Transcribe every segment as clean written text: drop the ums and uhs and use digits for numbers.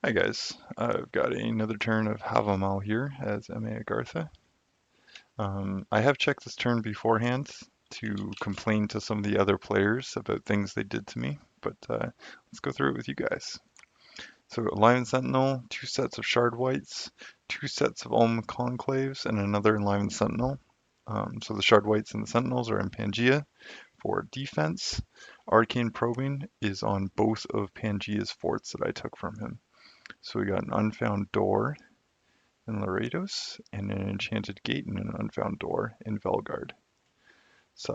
Hi guys, I've got another turn of Havamal here as MA Agartha. I have checked this turn beforehand to complain to some of the other players about things they did to me, but let's go through it with you guys. So Lion Sentinel, two sets of Shard Whites, two sets of Ulm Conclaves, and another Lion Sentinel. So the Shard Whites and the Sentinels are in Pangea for defense. Arcane Probing is on both of Pangea's forts that I took from him. So we got an Unfound Door in Laredos, and an Enchanted Gate and an Unfound Door in Velgard. It's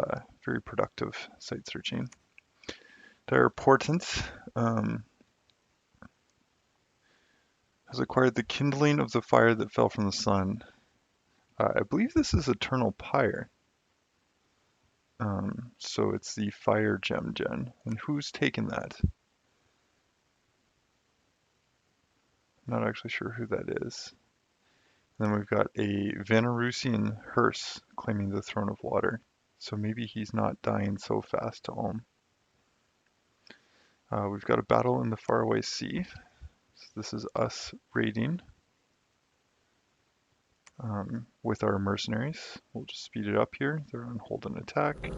very productive site searching. Dire Portent has acquired the Kindling of the Fire that fell from the sun. I believe this is Eternal Pyre. So it's the Fire Gem gen. And who's taken that? I'm not actually sure who that is. Then we've got a Vanarusian Hearse claiming the Throne of Water. So maybe he's not dying so fast to Ulm. We've got a battle in the faraway sea. So this is us raiding with our mercenaries. We'll just speed it up here. They're on hold and attack.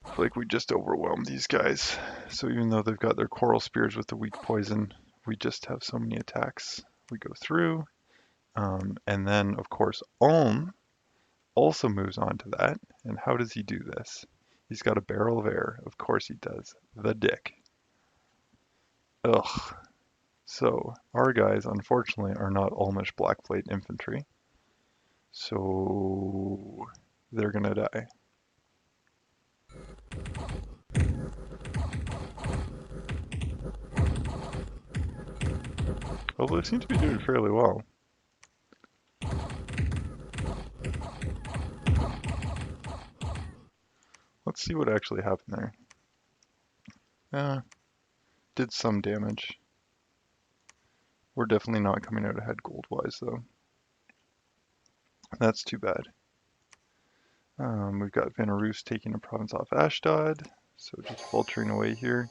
I feel like we just overwhelmed these guys. So even though they've got their coral spears with the weak poison, we just have so many attacks. We go through. And then, of course, Ulm also moves on to that. And how does he do this? He's got a barrel of air. Of course he does. The dick. Ugh. So our guys, unfortunately, are not Ulmish Blackplate infantry. So they're gonna die. Although they seem to be doing fairly well. Let's see what actually happened there. Did some damage. We're definitely not coming out ahead gold-wise, though. That's too bad. We've got Vanarus taking a province off Ashdod, so just vulturing away here.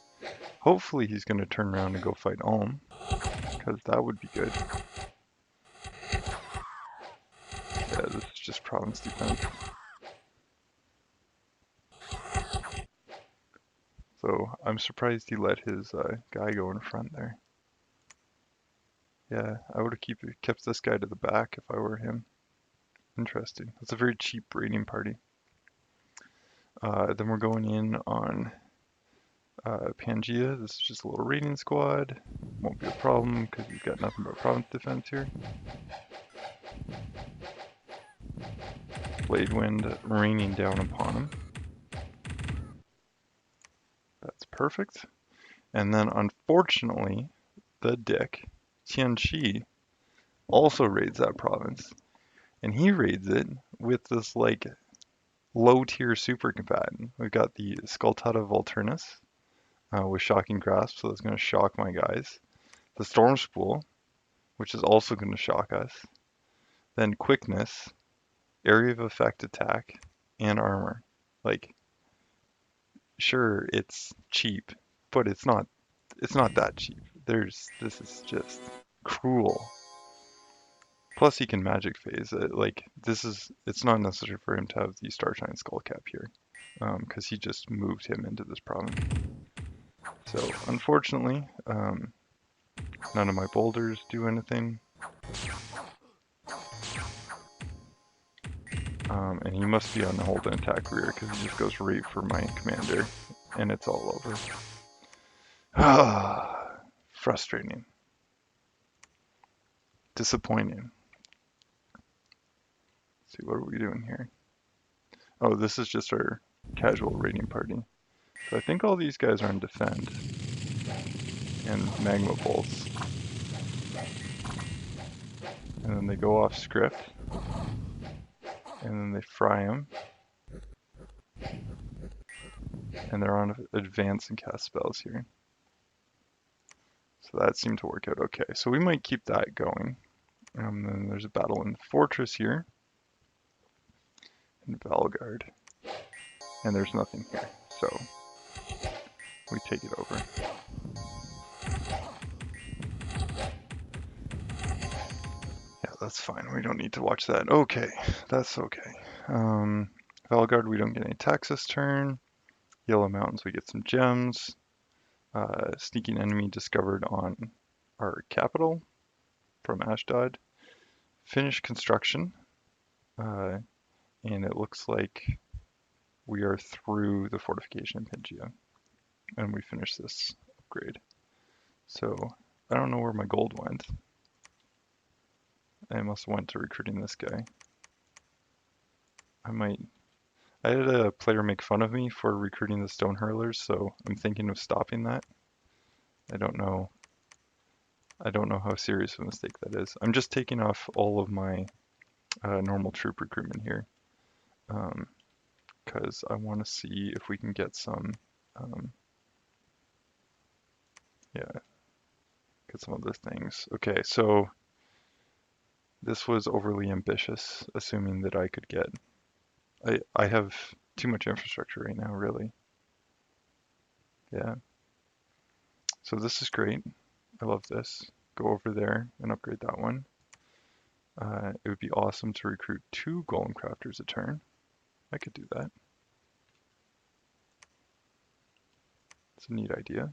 Hopefully he's going to turn around and go fight Ulm, because that would be good. Yeah, this is just province defense. So I'm surprised he let his guy go in front there. Yeah, I would have kept this guy to the back if I were him. Interesting. That's a very cheap raiding party. Then we're going in on Pangea. This is just a little raiding squad. Won't be a problem because we've got nothing but province defense here. Blade Wind raining down upon him. That's perfect. And then unfortunately, the dick, Tien Chi, also raids that province. And he raids it with this like low tier super combatant. We've got the Skultata Volturnus with Shocking Grasp, so that's going to shock my guys. The Storm Spool, which is also going to shock us. Then Quickness, Area of Effect Attack, and Armor. Like, sure, it's cheap, but it's not that cheap. This is just cruel. Plus he can magic phase it. Like it's not necessary for him to have the Starshine Skullcap here, because he just moved him into this province. So unfortunately, none of my boulders do anything. And he must be on the hold and attack rear because he just goes right for my commander, and it's all over. Frustrating. Disappointing. Let's see, what are we doing here? Oh, this is just our casual raiding party. So I think all these guys are in defend and magma bolts. And then they go off script. And then they fry them. And they're on advance and cast spells here. So that seemed to work out okay. So we might keep that going. And then there's a battle in the fortress here. In Valgard. And there's nothing here. So we take it over. Yeah, that's fine. We don't need to watch that. Okay, that's okay. Valgard, we don't get any attacks this turn. Yellow Mountains, we get some gems. Sneaking enemy discovered on our capital from Ashdod. Finished construction. And it looks like we are through the fortification in Pangea. And we finish this upgrade. So I don't know where my gold went. I must have went to recruiting this guy. I had a player make fun of me for recruiting the stone hurlers, so I'm thinking of stopping that. I don't know. I don't know how serious a mistake that is. I'm just taking off all of my normal troop recruitment here, because I want to see if we can get some, yeah, get some other things. Okay, so this was overly ambitious, assuming that I could get. I have too much infrastructure right now, really. Yeah. So this is great. I love this. Go over there and upgrade that one. It would be awesome to recruit 2 golem crafters a turn. I could do that. It's a neat idea.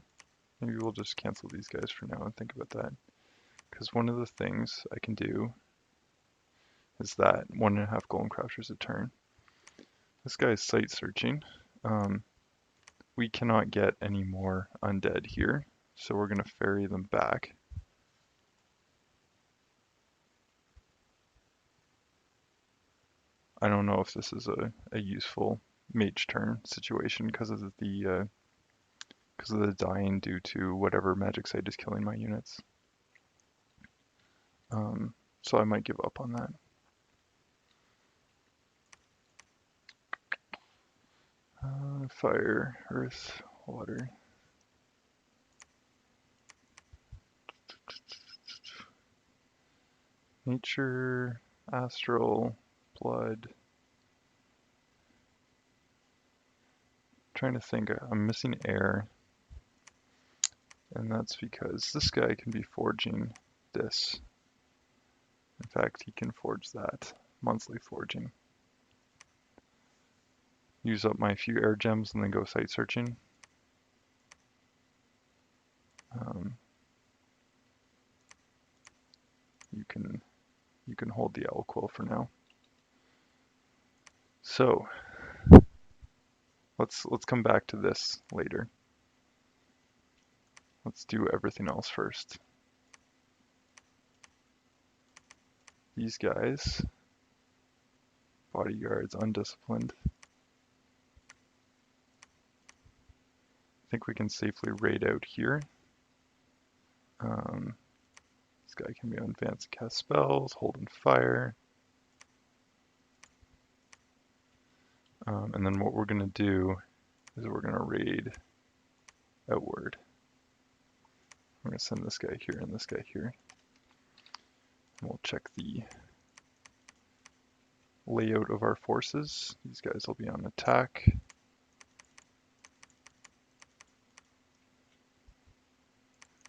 Maybe we'll just cancel these guys for now and think about that. Because one of the things I can do is that 1.5 golem crafters a turn. This guy is site searching. We cannot get any more undead here, so we're going to ferry them back. I don't know if this is a useful mage turn situation because of the dying due to whatever magic site is killing my units. So I might give up on that. Fire, earth, water. Nature, astral, blood. Trying to think, I'm missing air. And that's because this guy can be forging this. In fact, he can forge that. Monthly forging. Use up my few air gems and then go site searching. You can hold the owl quill for now. So let's come back to this later. Let's do everything else first. These guys, bodyguards, undisciplined. I think we can safely raid out here. This guy can be on advanced cast spells, holding fire. And then what we're going to do is we're going to raid outward. We're going to send this guy here and this guy here. And we'll check the layout of our forces. These guys will be on attack.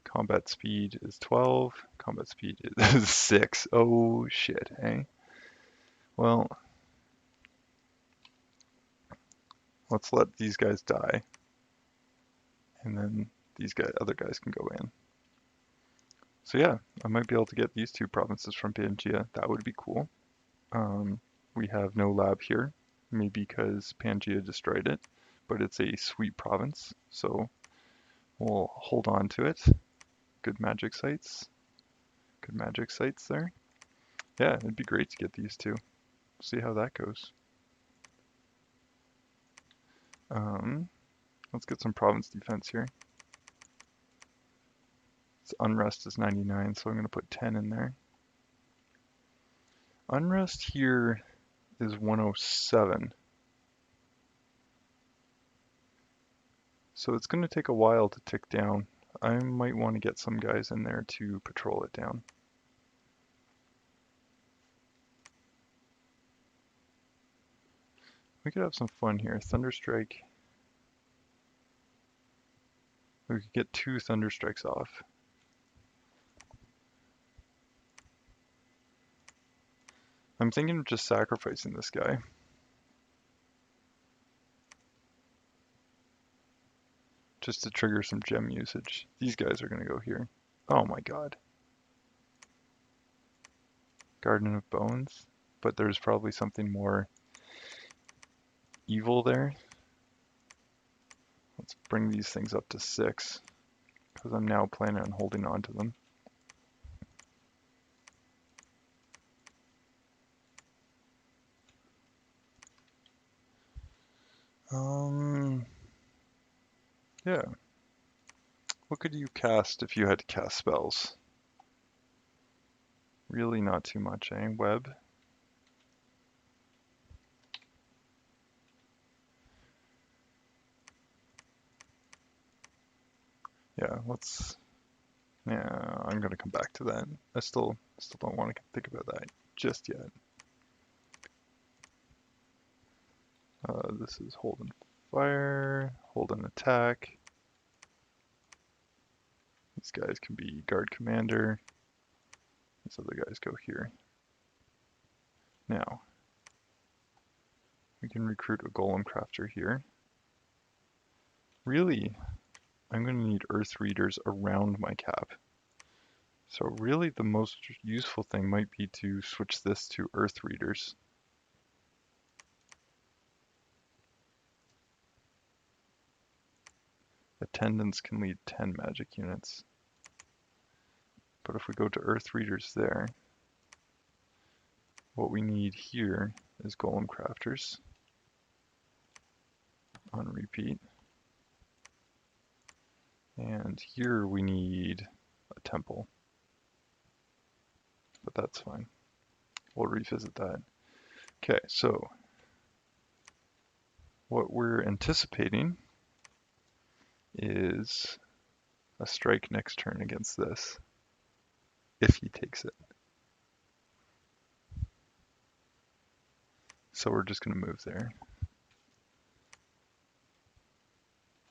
Combat speed is 12. Combat speed is 6. Oh shit, hey? Well, let's let these guys die. And then these other guys can go in. So yeah, I might be able to get these 2 provinces from Pangea. That would be cool. We have no lab here, maybe because Pangea destroyed it, but it's a sweet province, so we'll hold on to it. Good magic sites. Good magic sites there. Yeah, it'd be great to get these 2. See how that goes. Let's get some province defense here. Its unrest is 99, so I'm going to put 10 in there. Unrest here is 107. So it's going to take a while to tick down. I might want to get some guys in there to patrol it down. We could have some fun here. Thunderstrike. We could get 2 Thunder Strikes off. I'm thinking of just sacrificing this guy. Just to trigger some gem usage. These guys are going to go here. Oh my god. Garden of Bones. But there's probably something more evil there. Let's bring these things up to 6. Because I'm now planning on holding on to them. Yeah. What could you cast if you had to cast spells? Really not too much, eh? Web? Yeah, let's... Yeah, I'm gonna come back to that. I still don't want to think about that just yet. This is hold and fire, hold and attack. These guys can be guard commander. These other guys go here. Now, we can recruit a golem crafter here. Really, I'm going to need earth readers around my cap. So really the most useful thing might be to switch this to earth readers. Attendants can lead 10 magic units. But if we go to earth readers there, what we need here is golem crafters on repeat. And here we need a temple. But that's fine. We'll revisit that. Okay, so what we're anticipating is a strike next turn against this, if he takes it. So we're just going to move there.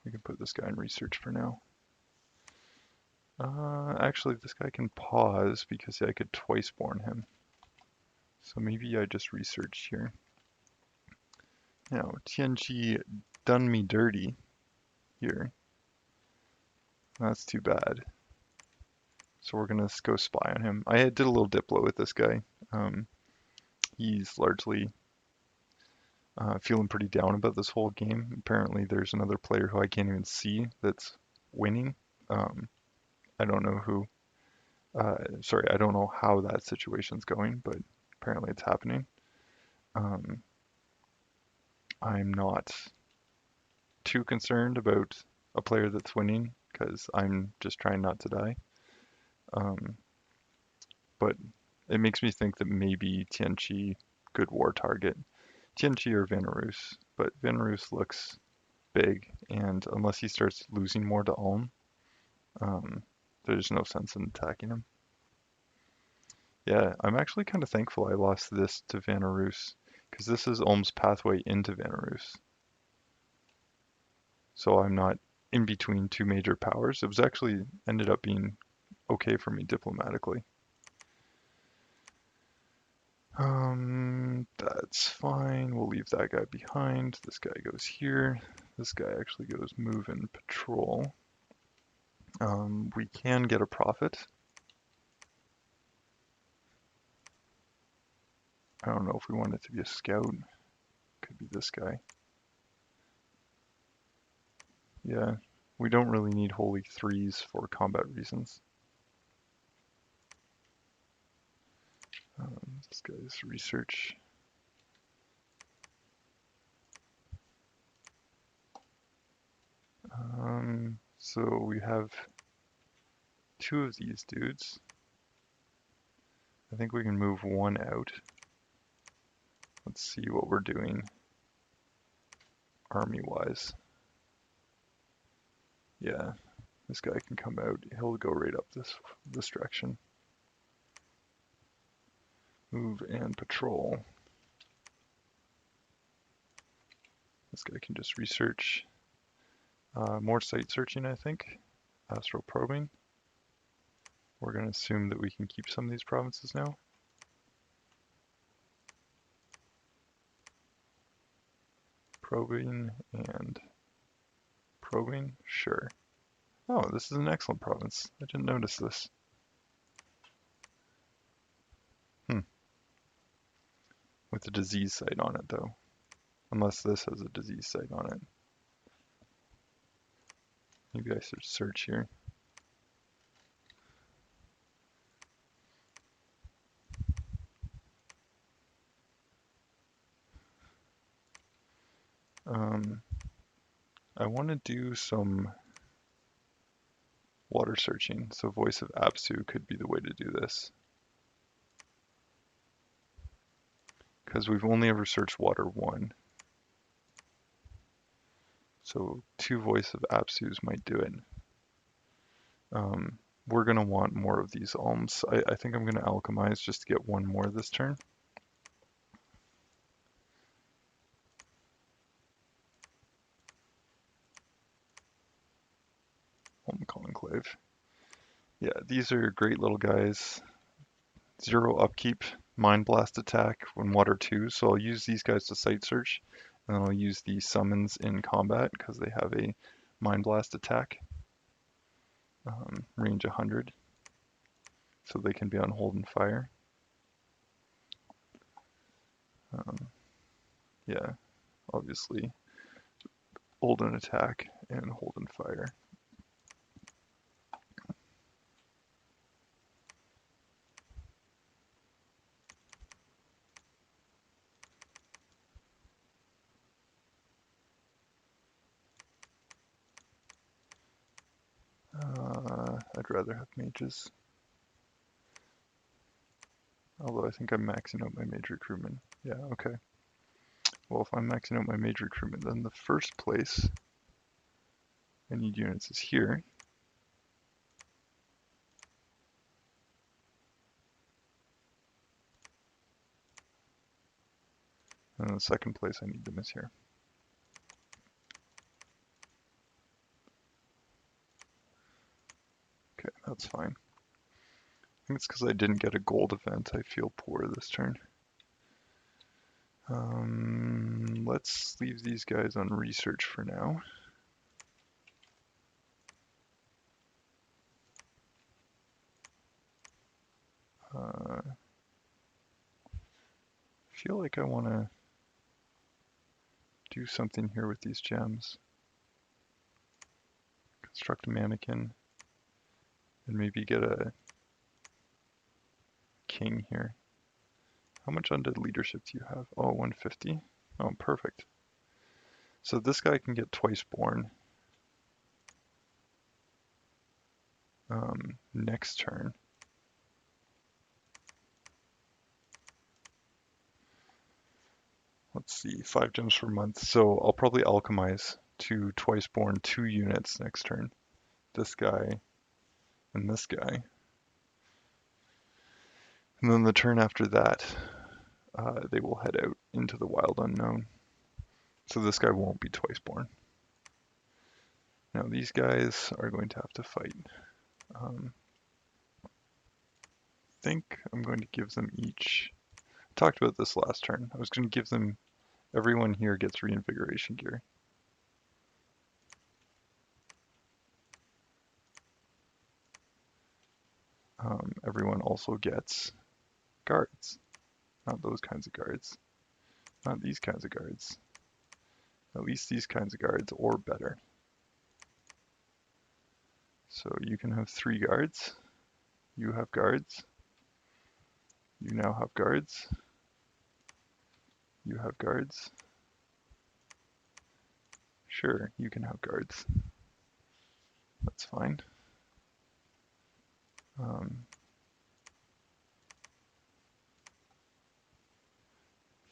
We can put this guy in research for now. Actually, this guy can pause because I could twice born him. So maybe I just research here. Now, Tien Chi done me dirty here. That's too bad. So we're gonna go spy on him. I did a little Diplo with this guy. He's largely feeling pretty down about this whole game. Apparently there's another player who I can't even see that's winning. I don't know who. Sorry, I don't know how that situation's going, but apparently it's happening. I'm not too concerned about a player that's winning because I'm just trying not to die. But it makes me think that maybe Tien Chi, good war target. Tien Chi or Vanarus, but Vanarus looks big, and unless he starts losing more to Ulm, there's no sense in attacking him. Yeah, I'm actually kind of thankful I lost this to Vanarus, because this is Ulm's pathway into Vanarus. So I'm not in between two major powers. It was actually ended up being okay for me diplomatically. That's fine. We'll leave that guy behind. This guy goes here. This guy actually goes move and patrol. We can get a profit. I don't know if we want it to be a scout. Could be this guy. Yeah, we don't really need holy threes for combat reasons. This guy's research. So we have two of these dudes. I think we can move one out. Let's see what we're doing army-wise. Yeah, this guy can come out. He'll go right up this direction. Move and patrol. This guy can just research. More site searching, I think. astral probing. We're going to assume that we can keep some of these provinces now. Probing and probing, sure. Oh, this is an excellent province. I didn't notice this. With a disease site on it, though. Unless this has a disease site on it. Maybe I should search here. I want to do some water searching, so Voice of Apsu could be the way to do this. Because we've only ever searched water 1. So 2 Voice of Apsus might do it. We're going to want more of these alms. I think I'm going to alchemize just to get 1 more this turn. Ulm Conclave. Yeah, these are great little guys. 0 upkeep, Mind Blast attack when water 2, so I'll use these guys to site search, and then I'll use these summons in combat because they have a Mind Blast attack. Range 100, so they can be on hold and fire. Yeah, obviously hold and attack and hold and fire. I'd rather have mages. Although I think I'm maxing out my mage recruitment. Yeah, okay. Well, if I'm maxing out my mage recruitment, then the first place I need units is here. And the second place I need them is here. Okay, that's fine. I think it's because I didn't get a gold event. I feel poor this turn. Let's leave these guys on research for now. I feel like I want to do something here with these gems. Construct a mannequin and maybe get a king here. How much undead leadership do you have? Oh, 150. Oh, perfect. So this guy can get twice born next turn. Let's see, 5 gems per month. So I'll probably alchemize to twice born 2 units next turn. This guy and this guy. And then the turn after that, they will head out into the wild unknown. So this guy won't be twice born. Now these guys are going to have to fight. I think I'm going to give them each. I talked about this last turn. I was going to give them, everyone here gets reinvigoration gear. Everyone also gets guards. Not those kinds of guards. Not these kinds of guards. At least these kinds of guards, or better. So you can have 3 guards. You have guards. You now have guards. You have guards. Sure, you can have guards. That's fine.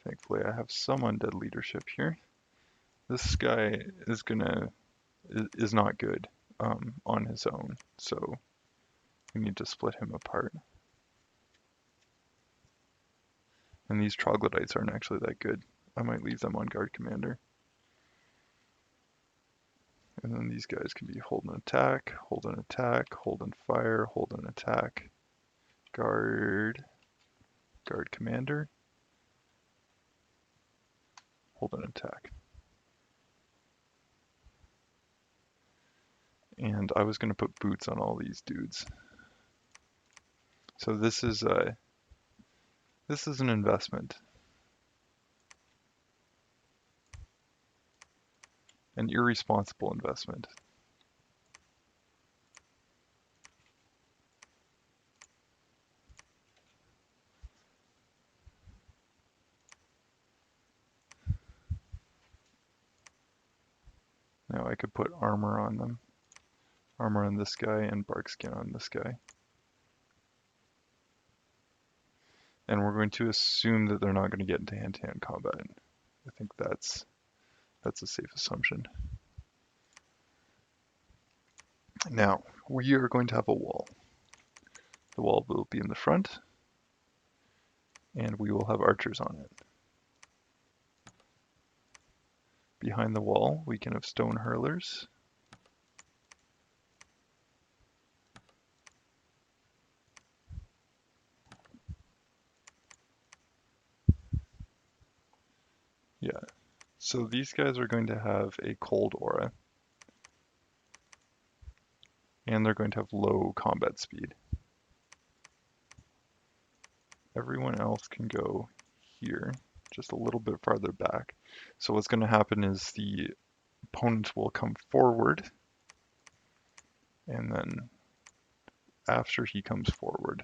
Thankfully, I have some undead leadership here. This guy is not good on his own, so we need to split him apart. And these troglodytes aren't actually that good. I might leave them on guard commander. And then these guys can be hold and attack, hold and attack, hold and fire, hold and attack, guard, guard commander, hold and attack. And I was going to put boots on all these dudes. So this is an investment, an irresponsible investment. Now I could put armor on them. Armor on this guy and bark skin on this guy. And we're going to assume that they're not going to get into hand-to-hand combat. I think that's a safe assumption. Now, we are going to have a wall. The wall will be in the front, and we will have archers on it. Behind the wall, we can have stone hurlers. Yeah, so these guys are going to have a cold aura, and they're going to have low combat speed. Everyone else can go here, just a little bit farther back. So what's going to happen is the opponent will come forward, and then after he comes forward,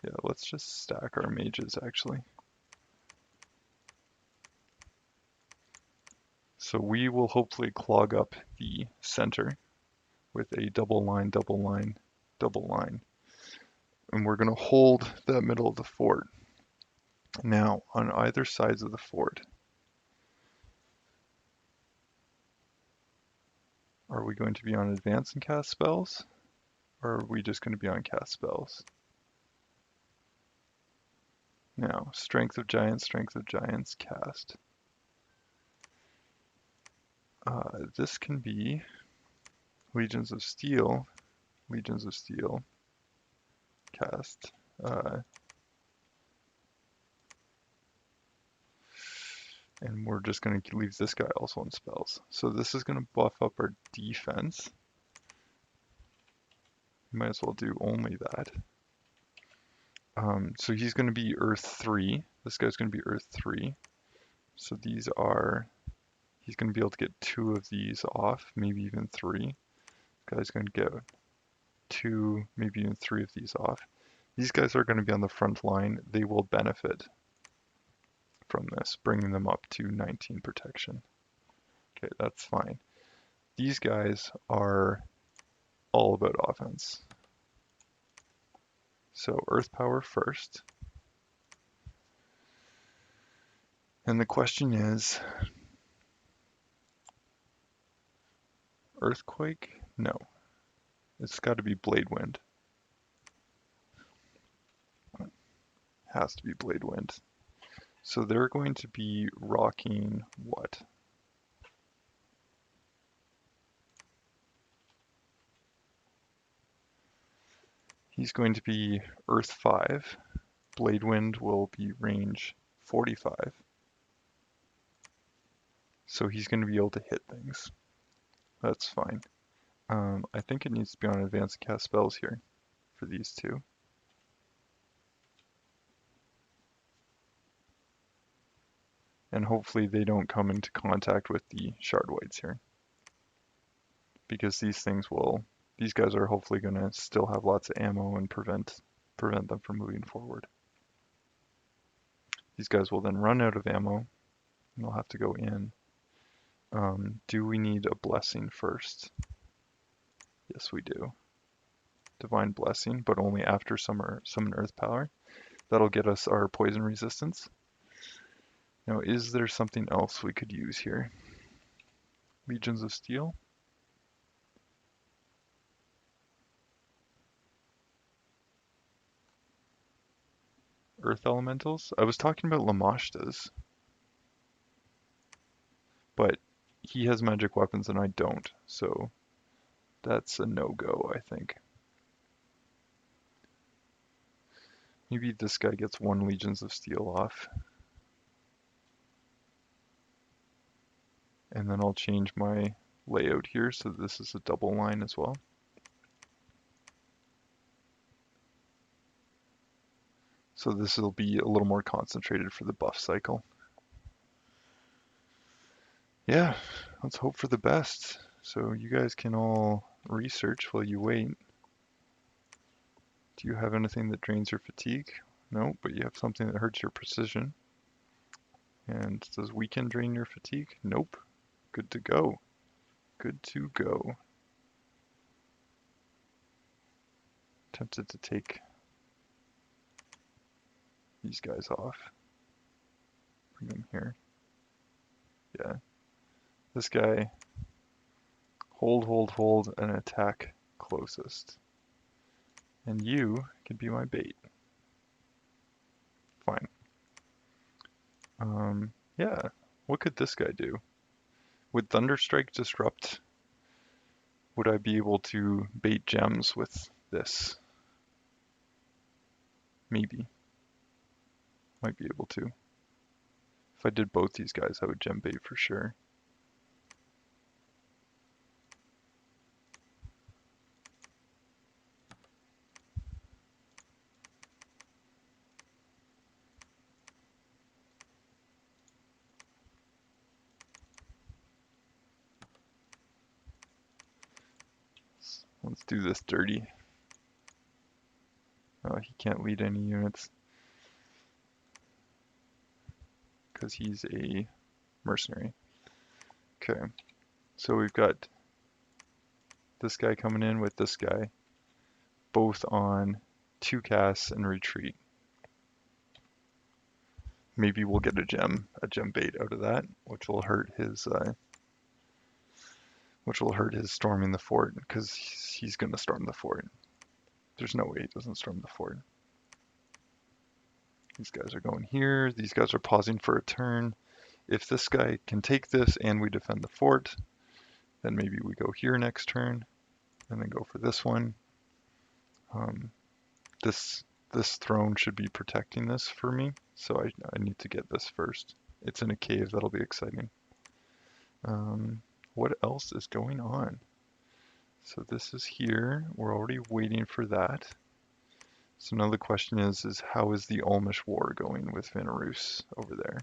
yeah, let's just stack our mages actually. So we will hopefully clog up the center with a double line, double line, double line. And we're going to hold the middle of the fort. Now, on either sides of the fort, are we going to be on advance and cast spells? Or are we just going to be on cast spells? Now, Strength of Giants, cast. This can be Legions of Steel, cast. And we're just going to leave this guy also on spells. So this is going to buff up our defense. Might as well do only that. So he's going to be Earth 3. This guy's going to be Earth 3. So these are, he's going to be able to get 2 of these off, maybe even 3. This guy's going to get 2, maybe even 3 of these off. These guys are going to be on the front line. They will benefit from this, bringing them up to 19 protection. Okay, that's fine. These guys are all about offense. So Earth Power first. And the question is, Earthquake? No. It's got to be Blade Wind. Has to be Blade Wind. So they're going to be rocking what? He's going to be Earth 5. Blade Wind will be range 45. So he's going to be able to hit things. That's fine. I think it needs to be on advanced cast spells here for these two. And hopefully they don't come into contact with the shard whites here. Because these things will, these guys are hopefully going to still have lots of ammo and prevent them from moving forward. These guys will then run out of ammo and they'll have to go in. Do we need a blessing first? Yes, we do. Divine Blessing, but only after summon Earth Power. That'll get us our poison resistance. Now, is there something else we could use here? Legions of Steel? earth elementals. I was talking about Lamashta's, but he has magic weapons and I don't, so that's a no-go, I think. Maybe this guy gets 1 Legions of Steel off. And then I'll change my layout here so this is a double line as well. So this will be a little more concentrated for the buff cycle. Yeah, let's hope for the best. So you guys can all research while you wait. Do you have anything that drains your fatigue? No, but you have something that hurts your precision. And does weaken drain your fatigue? Nope. Good to go. Good to go. Tempted to take these guys off. Bring them here. Yeah. This guy, hold, and attack closest. And you can be my bait. Fine. Yeah. What could this guy do? Would Thunderstrike disrupt? Would I be able to bait gems with this? Maybe. Might be able to. If I did both these guys, I would gem bait for sure. Let's do this dirty. He can't lead any units because he's a mercenary. Okay, so we've got this guy coming in with this guy, both on 2 casts and retreat. Maybe we'll get a gem bait out of that, which will hurt his storming the fort, because he's gonna storm the fort. There's no way he doesn't storm the fort. These guys are going here. These guys are pausing for a turn. If this guy can take this and we defend the fort, then maybe we go here next turn, and then go for this one. This throne should be protecting this for me, so I need to get this first. It's in a cave, that'll be exciting. What else is going on? So this is here, we're already waiting for that. So now the question is how is the Ulmish War going with Vinarus over there?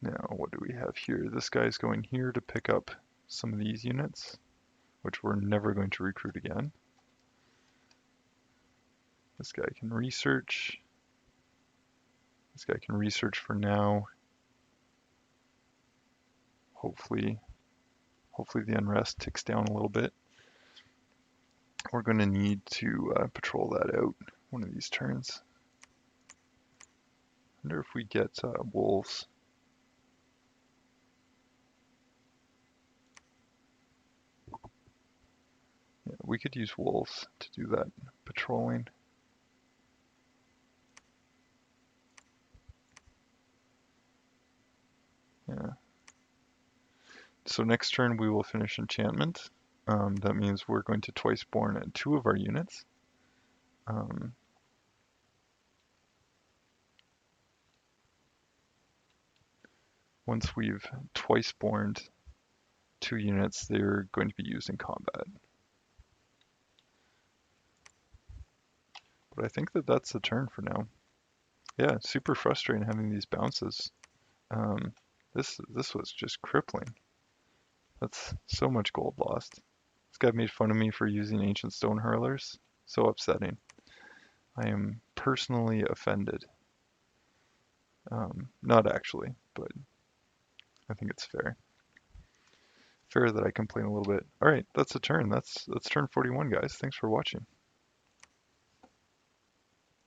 Now, what do we have here? This guy's going here to pick up some of these units, which we're never going to recruit again. This guy can research. This guy can research for now. Hopefully the unrest ticks down a little bit. We're going to need to patrol that out one of these turns. I wonder if we get wolves. Yeah, we could use wolves to do that patrolling. Yeah. So next turn we will finish enchantment. That means we're going to twice born at 2 of our units. Once we've twice borned 2 units, they're going to be used in combat. But I think that's the turn for now. Yeah, super frustrating having these bounces. This was just crippling. That's so much gold lost. This guy made fun of me for using ancient stone hurlers. So upsetting. I am personally offended. Not actually, but I think it's fair. Fair that I complain a little bit. All right, that's a turn. That's turn 41, guys. Thanks for watching.